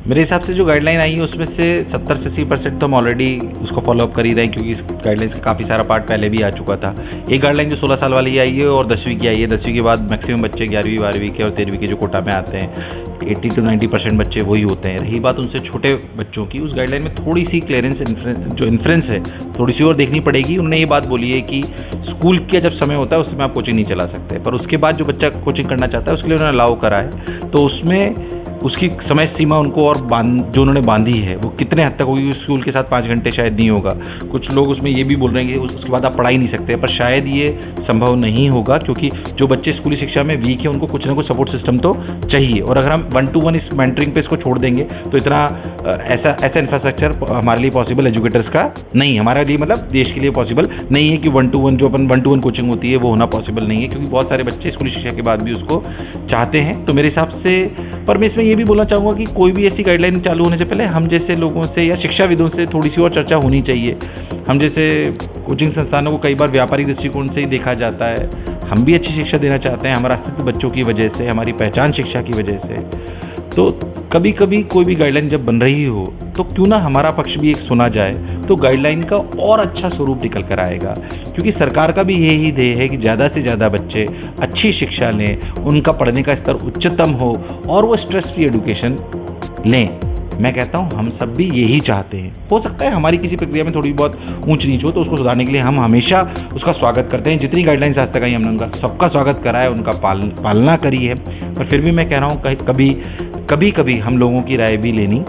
मेरे हिसाब से जो गाइडलाइन आई है उसमें से 70 से 80% तो हम ऑलरेडी उसको फॉलोअप कर ही रहे हैं, क्योंकि इस गाइडलाइंस का काफ़ी सारा पार्ट पहले भी आ चुका था। एक गाइडलाइन जो 16 साल वाली आई है और 10वीं की आई है। 10वीं के बाद मैक्सिमम बच्चे 11वीं 12वीं के और 13वीं के जो कोटा में आते हैं 80 to 90% बच्चे वही होते हैं। रही बात उनसे छोटे बच्चों की, उस गाइडलाइन में थोड़ी सी क्लियरेंस जो इन्फ्रेंस है थोड़ी सी और देखनी पड़ेगी। उन्होंने ये बात बोली है कि स्कूल का जब समय होता है उस समय आप कोचिंग नहीं चला सकते, पर उसके बाद जो बच्चा कोचिंग करना चाहता है उसके लिए उन्होंने अलाउ करा है। तो उसमें उसकी समय सीमा उनको और जो उन्होंने बांधी है वो कितने हद तक होगी, स्कूल के साथ 5 घंटे शायद नहीं होगा। कुछ लोग उसमें ये भी बोल रहे हैं कि उसके बाद आप पढ़ा ही नहीं सकते, पर शायद ये संभव नहीं होगा, क्योंकि जो बच्चे स्कूली शिक्षा में वीक है उनको कुछ ना कुछ सपोर्ट सिस्टम तो चाहिए। और अगर हम 1-to-1 इस मेंटरिंग पे इसको छोड़ देंगे तो इतना ऐसा इंफ्रास्ट्रक्चर हमारे लिए पॉसिबल एजुकेटर्स का नहीं, हमारे लिए मतलब देश के लिए पॉसिबल नहीं है कि 1-to-1 जो अपन 1-to-1 कोचिंग होती है वो होना पॉसिबल नहीं है, क्योंकि बहुत सारे बच्चे स्कूली शिक्षा के बाद भी उसको चाहते हैं। तो मेरे हिसाब से, पर मैं इसमें ये भी बोलना चाहूँगा कि कोई भी ऐसी गाइडलाइन चालू होने से पहले हम जैसे लोगों से या शिक्षाविदों से थोड़ी सी और चर्चा होनी चाहिए। हम जैसे कोचिंग संस्थानों को कई बार व्यापारिक दृष्टिकोण से ही देखा जाता है। हम भी अच्छी शिक्षा देना चाहते हैं, हमारा अस्तित्व बच्चों की वजह से, हमारी पहचान शिक्षा की वजह से। तो कभी कभी कोई भी गाइडलाइन जब बन रही हो तो क्यों ना हमारा पक्ष भी एक सुना जाए, तो गाइडलाइन का और अच्छा स्वरूप निकल कर आएगा। क्योंकि सरकार का भी यही ध्येय है कि ज़्यादा से ज़्यादा बच्चे अच्छी शिक्षा लें, उनका पढ़ने का स्तर उच्चतम हो और वो स्ट्रेस फ्री एजुकेशन लें। मैं कहता हूँ हम सब भी यही चाहते हैं। हो सकता है हमारी किसी प्रक्रिया में थोड़ी बहुत ऊंच नीच हो, तो उसको सुधारने के लिए हम हमेशा उसका स्वागत करते हैं। जितनी गाइडलाइंस आज तक आई हमने उनका सबका स्वागत करा है, उनका पालना करी है। पर फिर भी मैं कह रहा हूँ कभी हम लोगों की राय भी लेनी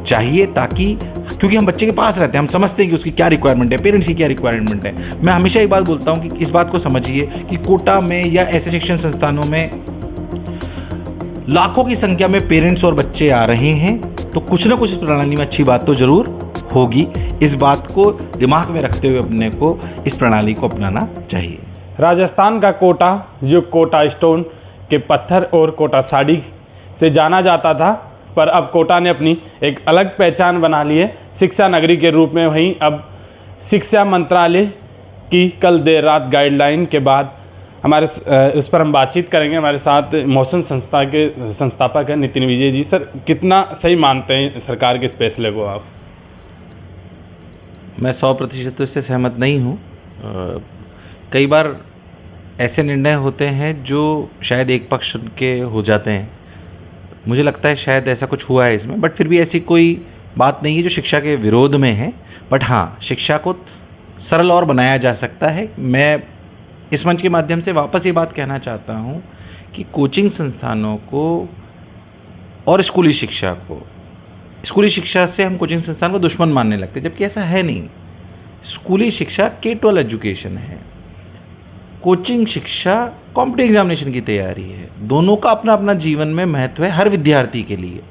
चाहिए, ताकि क्योंकि हम बच्चे के पास रहते हैं, हम समझते हैं कि उसकी क्या रिक्वायरमेंट है, पेरेंट्स की क्या रिक्वायरमेंट है। मैं हमेशा एक बात बोलता हूँ कि इस बात को समझिए कि कोटा में या ऐसे शिक्षण संस्थानों में लाखों की संख्या में पेरेंट्स और बच्चे आ रहे हैं, तो कुछ ना कुछ इस प्रणाली में अच्छी बात तो जरूर होगी। इस बात को दिमाग में रखते हुए अपने को इस प्रणाली को अपनाना चाहिए। राजस्थान का कोटा, जो कोटा स्टोन के पत्थर और कोटा साड़ी से जाना जाता था, पर अब कोटा ने अपनी एक अलग पहचान बना ली है शिक्षा नगरी के रूप में। वहीं अब शिक्षा मंत्रालय की कल देर रात गाइडलाइन के बाद हमारे उस पर हम बातचीत करेंगे। हमारे साथ मोशन संस्था के संस्थापक हैं नितिन विजय जी। सर, कितना सही मानते हैं सरकार के इस फैसले को आप? मैं 100% इससे सहमत नहीं हूँ। कई बार ऐसे निर्णय होते हैं जो शायद एक पक्ष के हो जाते हैं। मुझे लगता है शायद ऐसा कुछ हुआ है इसमें, बट फिर भी ऐसी कोई बात नहीं है जो शिक्षा के विरोध में है। बट हाँ, शिक्षा को सरल और बनाया जा सकता है। मैं इस मंच के माध्यम से वापस ये बात कहना चाहता हूँ कि कोचिंग संस्थानों को और स्कूली शिक्षा से हम कोचिंग संस्थान को दुश्मन मानने लगते हैं, जबकि ऐसा है नहीं। स्कूली शिक्षा K-12 एजुकेशन है, कोचिंग शिक्षा कॉम्पिटिटिव एग्जामिनेशन की तैयारी है। दोनों का अपना अपना जीवन में महत्व है हर विद्यार्थी के लिए।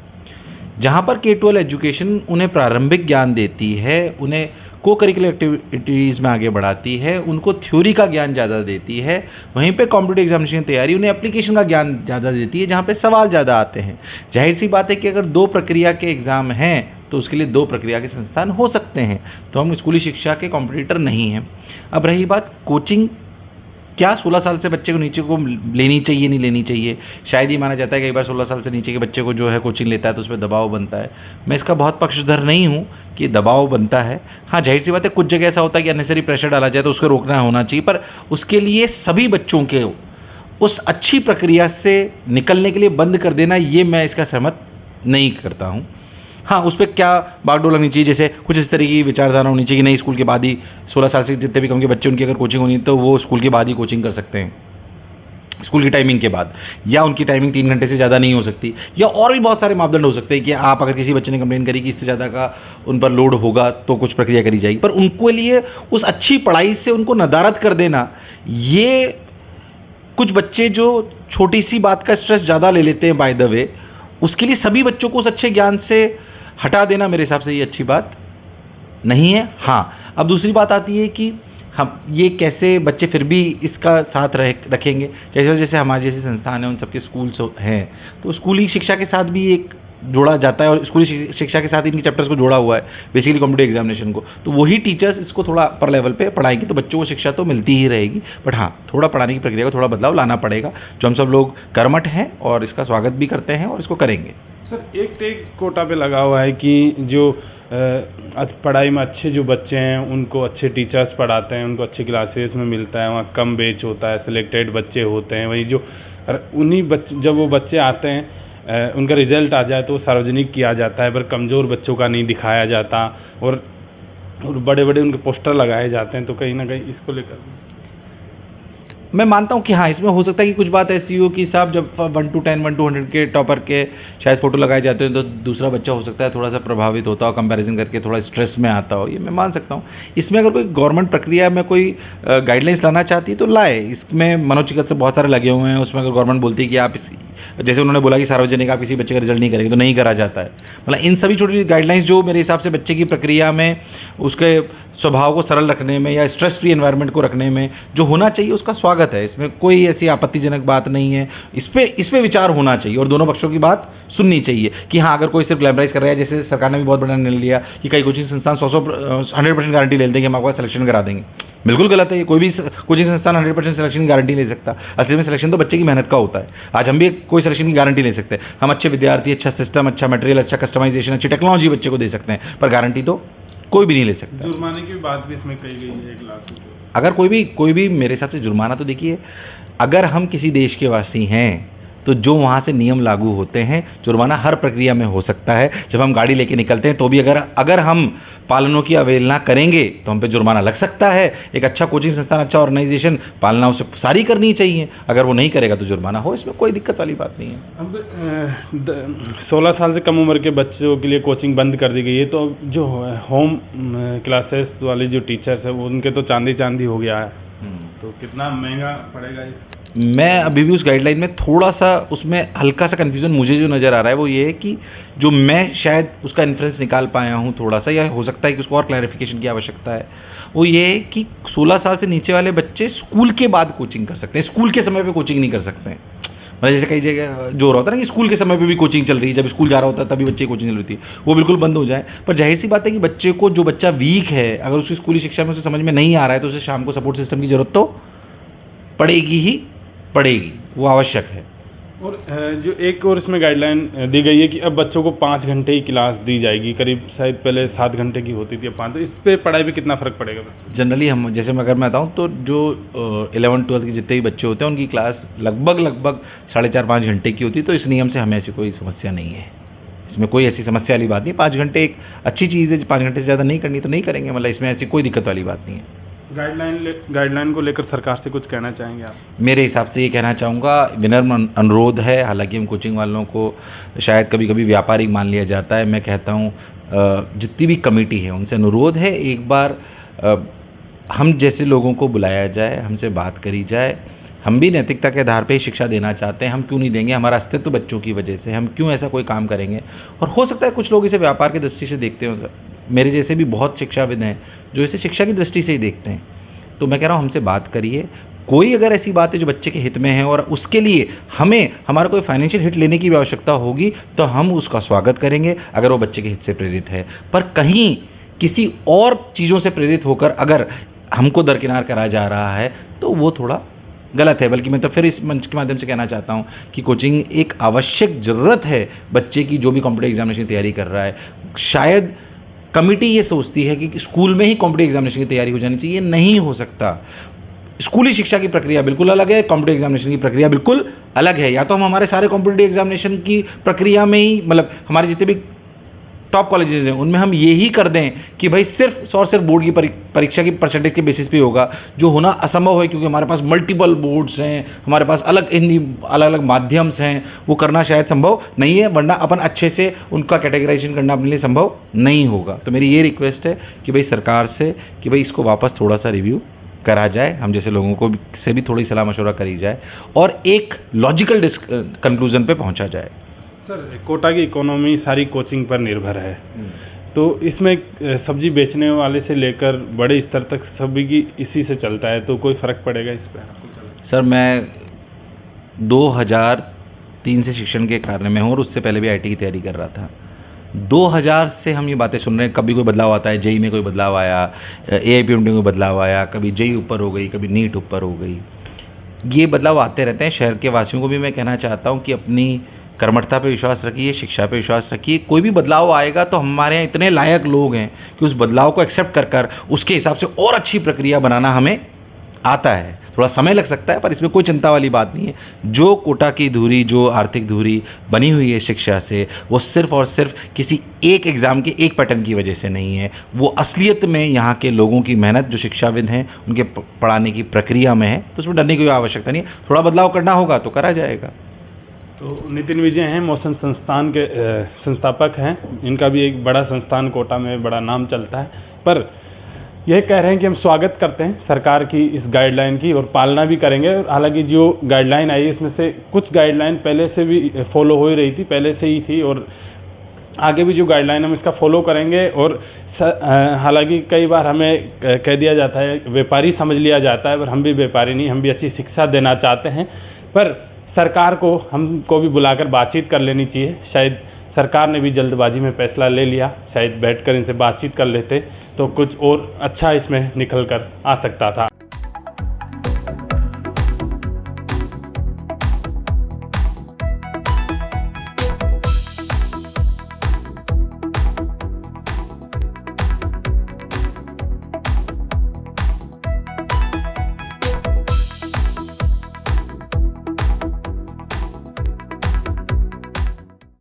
जहाँ पर K-12 एजुकेशन उन्हें प्रारंभिक ज्ञान देती है, उन्हें को करिकुलर एक्टिविटीज़ में आगे बढ़ाती है, उनको थ्योरी का ज्ञान ज़्यादा देती है, वहीं पे कॉम्पिटिटिव एग्जामिनेशन की तैयारी उन्हें एप्लीकेशन का ज्ञान ज़्यादा देती है, जहाँ पे सवाल ज़्यादा आते हैं। जाहिर सी बात है कि अगर 2 प्रक्रिया के एग्ज़ाम हैं तो उसके लिए 2 प्रक्रिया के संस्थान हो सकते हैं। तो हम स्कूली शिक्षा के कॉम्पिटिटर नहीं हैं। अब रही बात कोचिंग, क्या 16 साल से बच्चे को नीचे को लेनी चाहिए नहीं लेनी चाहिए, शायद ये माना जाता है कई बार 16 साल से नीचे के बच्चे को जो है कोचिंग लेता है तो उस पर दबाव बनता है। मैं इसका बहुत पक्षधर नहीं हूँ कि दबाव बनता है। हाँ, जाहिर सी बात है कुछ जगह ऐसा होता है कि अननेसेसरी प्रेशर डाला जाए तो उसको रोकना होना चाहिए, पर उसके लिए सभी बच्चों के उस अच्छी प्रक्रिया से निकलने के लिए बंद कर देना, ये मैं इसका सहमत नहीं करता हूँ। हाँ, उस पर क्या बागडोर लगनी चाहिए, जैसे कुछ इस तरह की विचारधारा होनी चाहिए कि नहीं, स्कूल के बाद ही 16 साल से जितने भी कम के बच्चे उनकी अगर कोचिंग होनी तो वो स्कूल के बाद ही कोचिंग कर सकते हैं, स्कूल की टाइमिंग के बाद, या उनकी टाइमिंग 3 घंटे से ज़्यादा नहीं हो सकती, या और भी बहुत सारे मापदंड हो सकते हैं कि आप अगर किसी बच्चे ने कंप्लेन करी कि इससे ज़्यादा का उन पर लोड होगा तो कुछ प्रक्रिया करी जाएगी। पर उनको लिए उस अच्छी पढ़ाई से उनको नदारद कर देना, ये कुछ बच्चे जो छोटी सी बात का स्ट्रेस ज़्यादा ले लेते हैं बाय द वे, उसके लिए सभी बच्चों को उस अच्छे ज्ञान से हटा देना मेरे हिसाब से ये अच्छी बात नहीं है। हाँ, अब दूसरी बात आती है कि हम ये कैसे बच्चे फिर भी इसका साथ रखेंगे। जैसे हमारे जैसे संस्थान हैं उन सबके स्कूल्स हैं, तो स्कूली शिक्षा के साथ भी एक जोड़ा जाता है और स्कूली शिक्षा के साथ इनकी चैप्टर्स को जोड़ा हुआ है बेसिकली कॉम्पिटिटिव एग्जामिनेशन को, तो वही टीचर्स इसको थोड़ा अपर लेवल पे पढ़ाएंगे तो बच्चों को शिक्षा तो मिलती ही रहेगी। बट हाँ, थोड़ा पढ़ाने की प्रक्रिया को थोड़ा बदलाव लाना पड़ेगा, जो हम सब लोग कर्मठ हैं और इसका स्वागत भी करते हैं और इसको करेंगे। सर एक टेक कोटा पे लगा हुआ है कि जो पढ़ाई में अच्छे जो बच्चे हैं उनको अच्छे टीचर्स पढ़ाते हैं, उनको अच्छी क्लासेस में मिलता है, वहाँ कम बैच होता है, सिलेक्टेड बच्चे होते हैं। वही जो उन्हीं बच्चे जब वो बच्चे आते हैं उनका रिजल्ट आ जाए तो वो सार्वजनिक किया जाता है, पर कमज़ोर बच्चों का नहीं दिखाया जाता और बड़े बड़े उनके पोस्टर लगाए जाते हैं। तो कहीं ना कहीं इसको लेकर मैं मानता हूँ कि हाँ, इसमें हो सकता है कि कुछ बात ऐसी हो कि साहब जब 1 to 10 1 to 100 के टॉपर के शायद फ़ोटो लगाए जाते हैं तो दूसरा बच्चा हो सकता है थोड़ा सा प्रभावित होता हो, कंपैरिजन करके थोड़ा स्ट्रेस में आता हो, ये मैं मान सकता हूँ। इसमें अगर कोई गवर्नमेंट प्रक्रिया में कोई गाइडलाइंस लाना चाहती है तो लाए, इसमें मनोचिकित्सक बहुत सारे लगे हुए हैं। उसमें अगर गवर्नमेंट बोलती है कि आप जैसे उन्होंने बोला कि सार्वजनिक आप किसी बच्चे का रिजल्ट नहीं करेंगे तो नहीं करा जाता है, मतलब इन सभी छोटी गाइडलाइंस जो मेरे हिसाब से बच्चे की प्रक्रिया में उसके स्वभाव को सरल रखने में या स्ट्रेस फ्री एनवायरनमेंट को रखने में जो होना चाहिए उसका स्वागत है। इसमें कोई ऐसी आपत्तिजनक बात नहीं है, इस पे विचार होना चाहिए और दोनों पक्षों की बात सुननी चाहिए कि हाँ, अगर कोई सिर्फ ग्लैमराइज कर रहा है, जैसे सरकार ने भी बहुत बड़ा निर्णय लिया कि कई कोचिंग संस्थान 100% गारंटी ले लेते हैं कि हम आपका सिलेक्शन करा देंगे, बिल्कुल गलत है। कोई भी कोचिंग संस्थान 100% सिलेक्शन की गारंटी ले सकता। असली में सिलेक्शन तो बच्चे की मेहनत का होता है। आज हम भी कोई सिलेक्शन की गारंटी ले सकते हैं, हम अच्छे विद्यार्थी, अच्छा सिस्टम, अच्छा मटेरियल, अच्छा कस्टमाइजेशन, अच्छी टेक्नोलॉजी बच्चे को दे सकते हैं, पर गारंटी तो कोई भी नहीं ले सकता। जुर्माने की बात भी इसमें कही गई है 1 लाख रुपये। अगर कोई भी मेरे हिसाब से जुर्माना, तो देखिए अगर हम किसी देश के वासी हैं तो जो वहाँ से नियम लागू होते हैं, जुर्माना हर प्रक्रिया में हो सकता है। जब हम गाड़ी लेके निकलते हैं तो भी अगर हम पालनों की अवहेलना करेंगे तो हम पे जुर्माना लग सकता है। एक अच्छा कोचिंग संस्थान, अच्छा ऑर्गेनाइजेशन पालना उसे सारी करनी चाहिए, अगर वो नहीं करेगा तो जुर्माना हो, इसमें कोई दिक्कत वाली बात नहीं है। अब 16 साल से कम उम्र के बच्चों के लिए कोचिंग बंद कर दी गई है, तो जो होम क्लासेस वाले जो टीचर्स हैं उनके तो चांदी हो गया है, तो कितना महंगा पड़ेगा ये? मैं अभी भी उस गाइडलाइन में थोड़ा सा, उसमें हल्का सा कन्फ्यूज़न मुझे जो नज़र आ रहा है वो ये है कि जो मैं शायद उसका इन्फ्रेंस निकाल पाया हूँ थोड़ा सा, या हो सकता है कि उसको और क्लैरिफिकेशन की आवश्यकता है, वो ये है कि 16 साल से नीचे वाले बच्चे स्कूल के बाद कोचिंग कर सकते हैं, स्कूल के समय पे कोचिंग नहीं कर सकते हैं। मतलब जैसे कई जगह जो होता है ना कि स्कूल के समय पे भी कोचिंग चल रही है, जब स्कूल जा रहा होता है तभी बच्चे की कोचिंग चल रही थी, वो बिल्कुल बंद हो जाए। पर जाहिर सी बात है कि बच्चे को, जो बच्चा वीक है, अगर उसकी स्कूली शिक्षा में उसे समझ में नहीं आ रहा है तो उसे शाम को सपोर्ट सिस्टम की ज़रूरत तो पड़ेगी, वो आवश्यक है। और जो एक और इसमें गाइडलाइन दी गई है कि अब बच्चों को 5 घंटे की क्लास दी जाएगी, करीब शायद पहले 7 घंटे की होती थी, अब 5। तो इस पे पढ़ाई पे कितना फ़र्क पड़ेगा? जनरली हम, जैसे मैं अगर मैं बताऊँ तो जो 11th-12th के जितने भी बच्चे होते हैं उनकी क्लास लगभग 4.5-5 घंटे की होती है, तो इस नियम से हमें ऐसी कोई समस्या नहीं है। इसमें कोई ऐसी समस्या वाली बात नहीं। 5 घंटे एक अच्छी चीज़ है, 5 घंटे से ज़्यादा नहीं करनी तो नहीं करेंगे, मतलब इसमें ऐसी कोई दिक्कत वाली बात नहीं है। गाइडलाइन को लेकर सरकार से कुछ कहना चाहेंगे आप? मेरे हिसाब से ये कहना चाहूँगा, विनम्र अनुरोध है, हालांकि हम कोचिंग वालों को शायद कभी कभी व्यापारी मान लिया जाता है, मैं कहता हूँ जितनी भी कमेटी है उनसे अनुरोध है, एक बार हम जैसे लोगों को बुलाया जाए, हमसे बात करी जाए। हम भी नैतिकता के आधार पे ही शिक्षा देना चाहते हैं, हम क्यों नहीं देंगे? हमारा अस्तित्व बच्चों की वजह से, हम क्यों ऐसा कोई काम करेंगे? और हो सकता है कुछ लोग इसे व्यापार की दृष्टि से देखते हो, मेरे जैसे भी बहुत शिक्षाविद हैं जो इसे शिक्षा की दृष्टि से ही देखते हैं। तो मैं कह रहा हूँ, हमसे बात करिए, कोई अगर ऐसी बात है जो बच्चे के हित में है और उसके लिए हमारा कोई फाइनेंशियल हिट लेने की भी आवश्यकता होगी तो हम उसका स्वागत करेंगे, अगर वो बच्चे के हित से प्रेरित है। पर कहीं किसी और चीज़ों से प्रेरित होकर अगर हमको दरकिनार करा जा रहा है तो वो थोड़ा गलत है। बल्कि मैं तो फिर इस मंच के माध्यम से कहना चाहता हूँ कि कोचिंग एक आवश्यक ज़रूरत है बच्चे की, जो भी कॉम्पिटिटिव एग्जामिनेशन की तैयारी कर रहा है। शायद कमेटी ये सोचती है कि स्कूल में ही कॉम्पिटिटिव एग्जामिनेशन की तैयारी हो जानी चाहिए, नहीं हो सकता। स्कूली शिक्षा की प्रक्रिया बिल्कुल अलग है, कॉम्पिटिटिव एग्जामिनेशन की प्रक्रिया बिल्कुल अलग है। या तो हम हमारे सारे कॉम्पिटिटिव एग्जामिनेशन की प्रक्रिया में ही, मतलब हमारे जितने भी टॉप कॉलेजेस हैं उनमें हम यही कर दें कि भाई सिर्फ और सिर्फ बोर्ड की परीक्षा की परसेंटेज के बेसिस पे होगा, जो होना असंभव है क्योंकि हमारे पास मल्टीपल बोर्ड्स हैं, हमारे पास अलग अलग माध्यम्स हैं, वो करना शायद संभव नहीं है, वरना अपन अच्छे से उनका कैटेगराइजेशन करना अपने लिए संभव नहीं होगा। तो मेरी ये रिक्वेस्ट है कि भाई सरकार से कि भाई इसको वापस थोड़ा सा रिव्यू करा जाए, हम जैसे लोगों को से भी थोड़ी सलाह मशवरा करी जाए और एक लॉजिकल कंक्लूजन पे पहुंचा जाए। सर, कोटा की इकोनॉमी सारी कोचिंग पर निर्भर है, तो इसमें सब्जी बेचने वाले से लेकर बड़े स्तर तक सभी की इसी से चलता है, तो कोई फ़र्क पड़ेगा इस पर? सर, मैं 3 से शिक्षण के कार्य में हूँ और उससे पहले भी आईटी की तैयारी कर रहा था। 2000 से हम ये बातें सुन रहे हैं, कभी कोई बदलाव आता है, जेई में कोई बदलाव आया, एआईपीएमटी में कोई बदलाव आया, कभी जेई ऊपर हो गई, कभी नीट ऊपर हो गई। ये बदलाव आते रहते हैं। शहर के वासियों को भी मैं कहना चाहता हूँ कि अपनी कर्मठता पे विश्वास रखिए, शिक्षा पे विश्वास रखिए। कोई भी बदलाव आएगा तो हमारे यहाँ इतने लायक लोग हैं कि उस बदलाव को एक्सेप्ट कर उसके हिसाब से और अच्छी प्रक्रिया बनाना हमें आता है। थोड़ा समय लग सकता है पर इसमें कोई चिंता वाली बात नहीं है। जो कोटा की धुरी, जो आर्थिक धुरी बनी हुई है शिक्षा से, वो सिर्फ और सिर्फ किसी एक एग्ज़ाम के एक पैटर्न की वजह से नहीं है। वो असलियत में यहाँ के लोगों की मेहनत, जो शिक्षाविद हैं उनके पढ़ाने की प्रक्रिया में है। तो उसमें डरने की कोई आवश्यकता नहीं है। थोड़ा बदलाव करना होगा तो करा जाएगा। तो नितिन विजय हैं, मोशन संस्थान के संस्थापक हैं। इनका भी एक बड़ा संस्थान कोटा में बड़ा नाम चलता है। पर यह कह रहे हैं कि हम स्वागत करते हैं सरकार की इस गाइडलाइन की और पालना भी करेंगे। और हालांकि जो गाइडलाइन आई है इसमें से कुछ गाइडलाइन पहले से भी फॉलो हो ही रही थी, पहले से ही थी, और आगे भी जो गाइडलाइन हम इसका फॉलो करेंगे। और हालांकि कई बार हमें कह दिया जाता है, व्यापारी समझ लिया जाता है, पर हम भी व्यापारी नहीं, हम भी अच्छी शिक्षा देना चाहते हैं। पर सरकार को हमको भी बुलाकर बातचीत कर लेनी चाहिए। शायद सरकार ने भी जल्दबाजी में फैसला ले लिया, शायद बैठकर इनसे बातचीत कर लेते तो कुछ और अच्छा इसमें निकल कर आ सकता था।